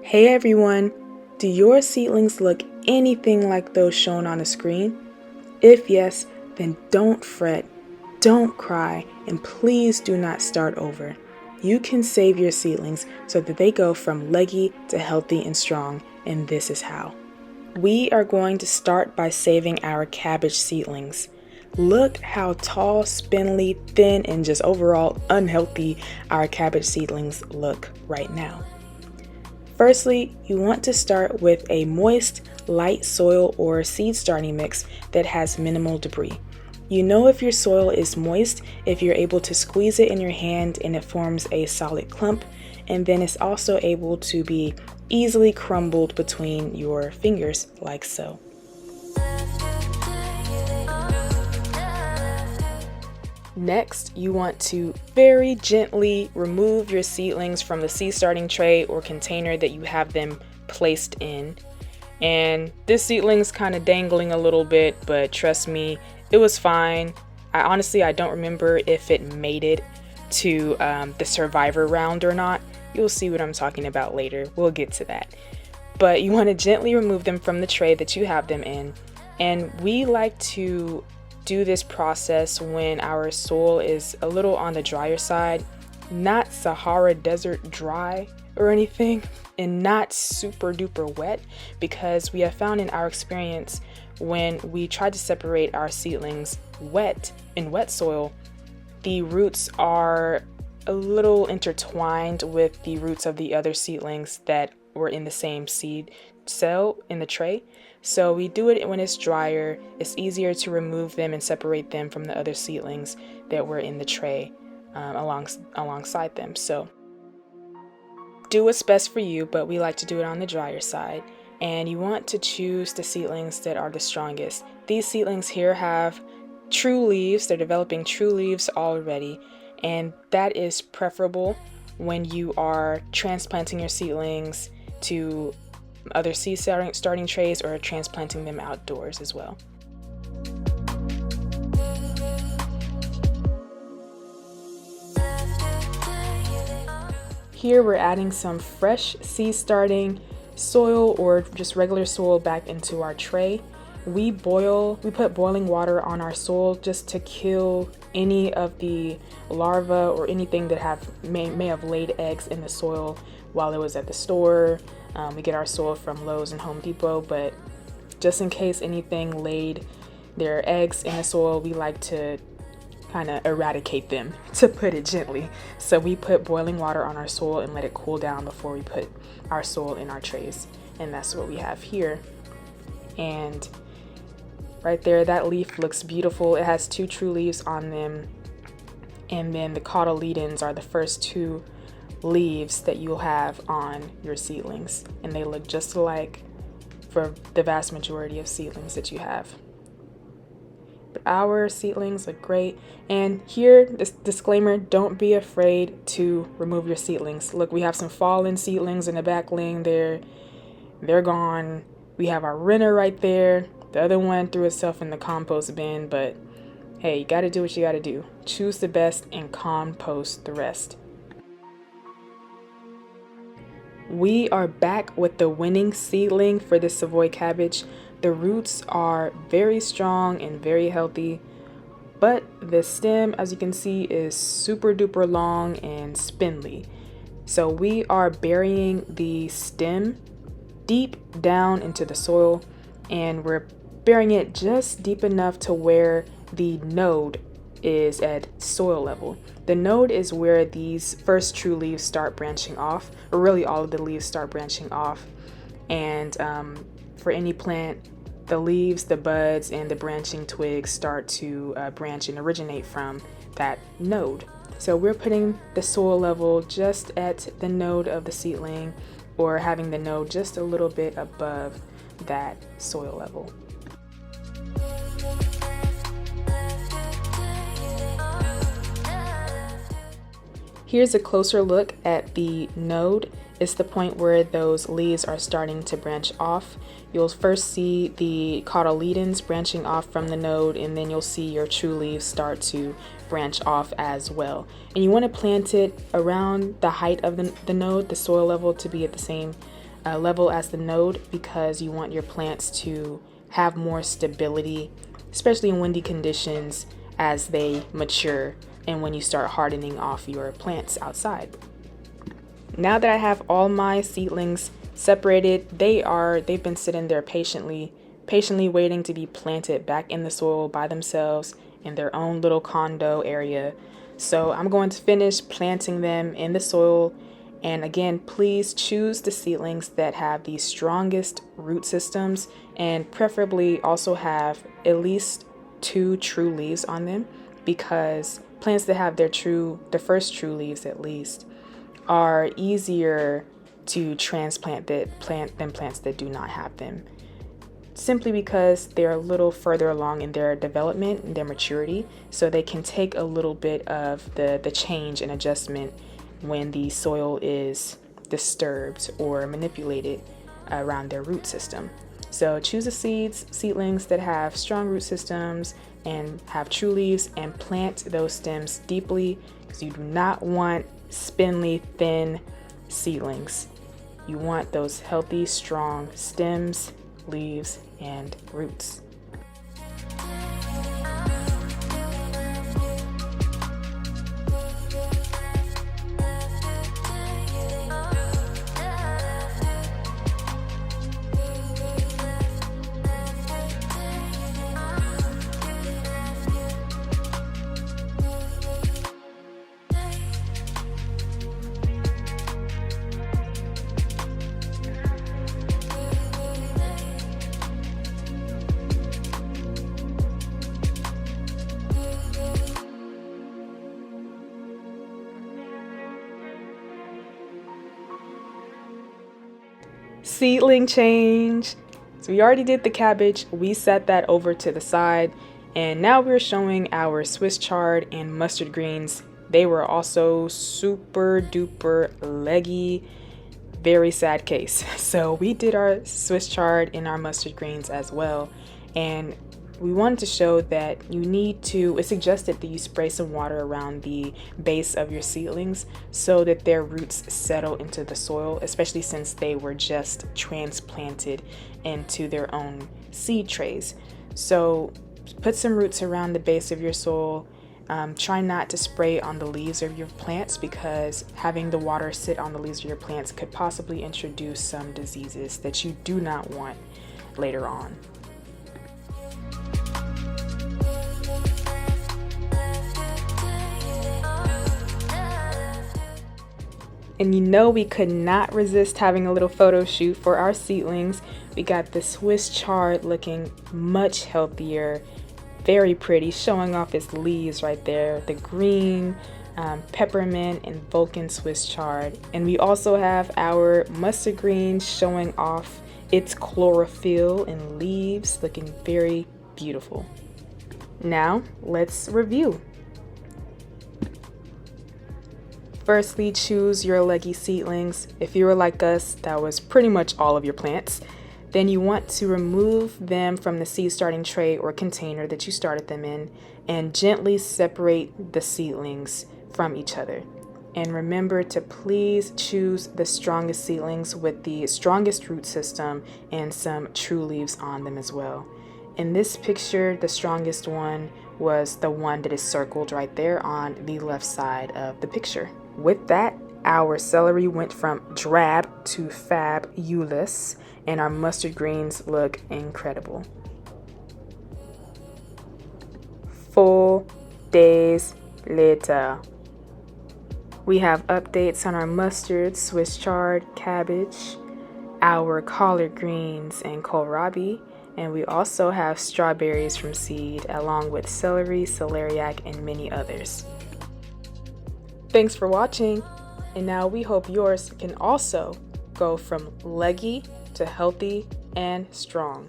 Hey everyone! Do your seedlings look anything like those shown on the screen? If yes, then don't fret, don't cry, and please do not start over. You can save your seedlings so that they go from leggy to healthy and strong, and this is how. We are going to start by saving our cabbage seedlings. Look how tall, spindly, thin, and just overall unhealthy our cabbage seedlings look right now. Firstly, you want to start with a moist, light soil or seed starting mix that has minimal debris. You know if your soil is moist if you're able to squeeze it in your hand and it forms a solid clump, and then it's also able to be easily crumbled between your fingers like so. Next, you want to very gently remove your seedlings from the seed starting tray or container that you have them placed in. And this seedling's kind of dangling a little bit, but trust me, it was fine. I don't remember if it made it to the survivor round or not. You'll see what I'm talking about later. We'll get to that. But you want to gently remove them from the tray that you have them in. And we like to do this process when our soil is a little on the drier side, not Sahara Desert dry or anything, and not super duper wet, because we have found in our experience when we try to separate our seedlings in wet soil, the roots are a little intertwined with the roots of the other seedlings that were in the same seed cell in the tray. So we do it when it's drier. It's easier to remove them and separate them from the other seedlings that were in the tray alongside them. So do what's best for you, but we like to do it on the drier side. And you want to choose the seedlings that are the strongest. These seedlings here have true leaves. They're developing true leaves already, and that is preferable when you are transplanting your seedlings to other seed starting trays or transplanting them outdoors as well. Here we're adding some fresh seed starting soil or just regular soil back into our tray. We put boiling water on our soil just to kill any of the larvae or anything that may have laid eggs in the soil while it was at the store. We get our soil from Lowe's and Home Depot, but just in case anything laid their eggs in the soil, we like to kind of eradicate them, to put it gently. So we put boiling water on our soil and let it cool down before we put our soil in our trays. And that's what we have here. And right there, that leaf looks beautiful. It has 2 true leaves on them. And then the cotyledons are the first 2 leaves that you'll have on your seedlings, and they look just alike for the vast majority of seedlings that you have. But our seedlings look great. And here, this disclaimer, don't be afraid to remove your seedlings. Look, we have some fallen seedlings in the back laying there. They're gone. We have our renner right there. The other one threw itself in the compost bin, but hey, you gotta do what you gotta do. Choose the best and compost the rest. We are back with the winning seedling for this Savoy cabbage. The roots are very strong and very healthy, but the stem, as you can see, is super duper long and spindly. So we are burying the stem deep down into the soil, and we're burying it just deep enough to where the node is at soil level. The node is where these first true leaves start branching off, or really all of the leaves start branching off. And for any plant, the leaves, the buds, and the branching twigs start to branch and originate from that node. So we're putting the soil level just at the node of the seedling, or having the node just a little bit above that soil level. Here's a closer look at the node. It's the point where those leaves are starting to branch off. You'll first see the cotyledons branching off from the node, and then you'll see your true leaves start to branch off as well. And you want to plant it around the height of the node, the soil level, to be at the same level as the node because you want your plants to have more stability, especially in windy conditions as they mature and when you start hardening off your plants outside. Now that I have all my seedlings separated, they've been sitting there patiently waiting to be planted back in the soil by themselves in their own little condo area. So I'm going to finish planting them in the soil. And again, please choose the seedlings that have the strongest root systems and preferably also have at least 2 true leaves on them, because plants that have the first true leaves at least are easier to transplant than plants that do not have them, simply because they're a little further along in their development and their maturity, so they can take a little bit of the change and adjustment when the soil is disturbed or manipulated around their root system. So choose the seedlings that have strong root systems and have true leaves, and plant those stems deeply, because you do not want spindly, thin seedlings. You want those healthy, strong stems, leaves, and roots. Seedling change. So we already did the cabbage, we set that over to the side, and now we're showing our Swiss chard and mustard greens. They were also super duper leggy, very sad case. So we did our Swiss chard and our mustard greens as well, and we wanted to show that it's suggested that you spray some water around the base of your seedlings so that their roots settle into the soil, especially since they were just transplanted into their own seed trays. So put some roots around the base of your soil. Try not to spray on the leaves of your plants, because having the water sit on the leaves of your plants could possibly introduce some diseases that you do not want later on. And we could not resist having a little photo shoot for our seedlings. We got the Swiss chard looking much healthier, very pretty, showing off its leaves right there. The green, peppermint, and Vulcan Swiss chard. And we also have our mustard green showing off its chlorophyll and leaves, looking very beautiful. Now, let's review. Firstly, choose your Leggy Seedlings. If you were like us, that was pretty much all of your plants. Then you want to remove them from the seed starting tray or container that you started them in, and gently separate the seedlings from each other. And remember to please choose the strongest seedlings with the strongest root system and some true leaves on them as well. In this picture, the strongest one was the one that is circled right there on the left side of the picture. With that, our celery went from drab to fabulous, and our mustard greens look incredible. 4 days later, we have updates on our mustard, Swiss chard, cabbage, our collard greens, and kohlrabi, and we also have strawberries from seed, along with celery, celeriac, and many others. Thanks for watching, and now we hope yours can also go from leggy to healthy and strong.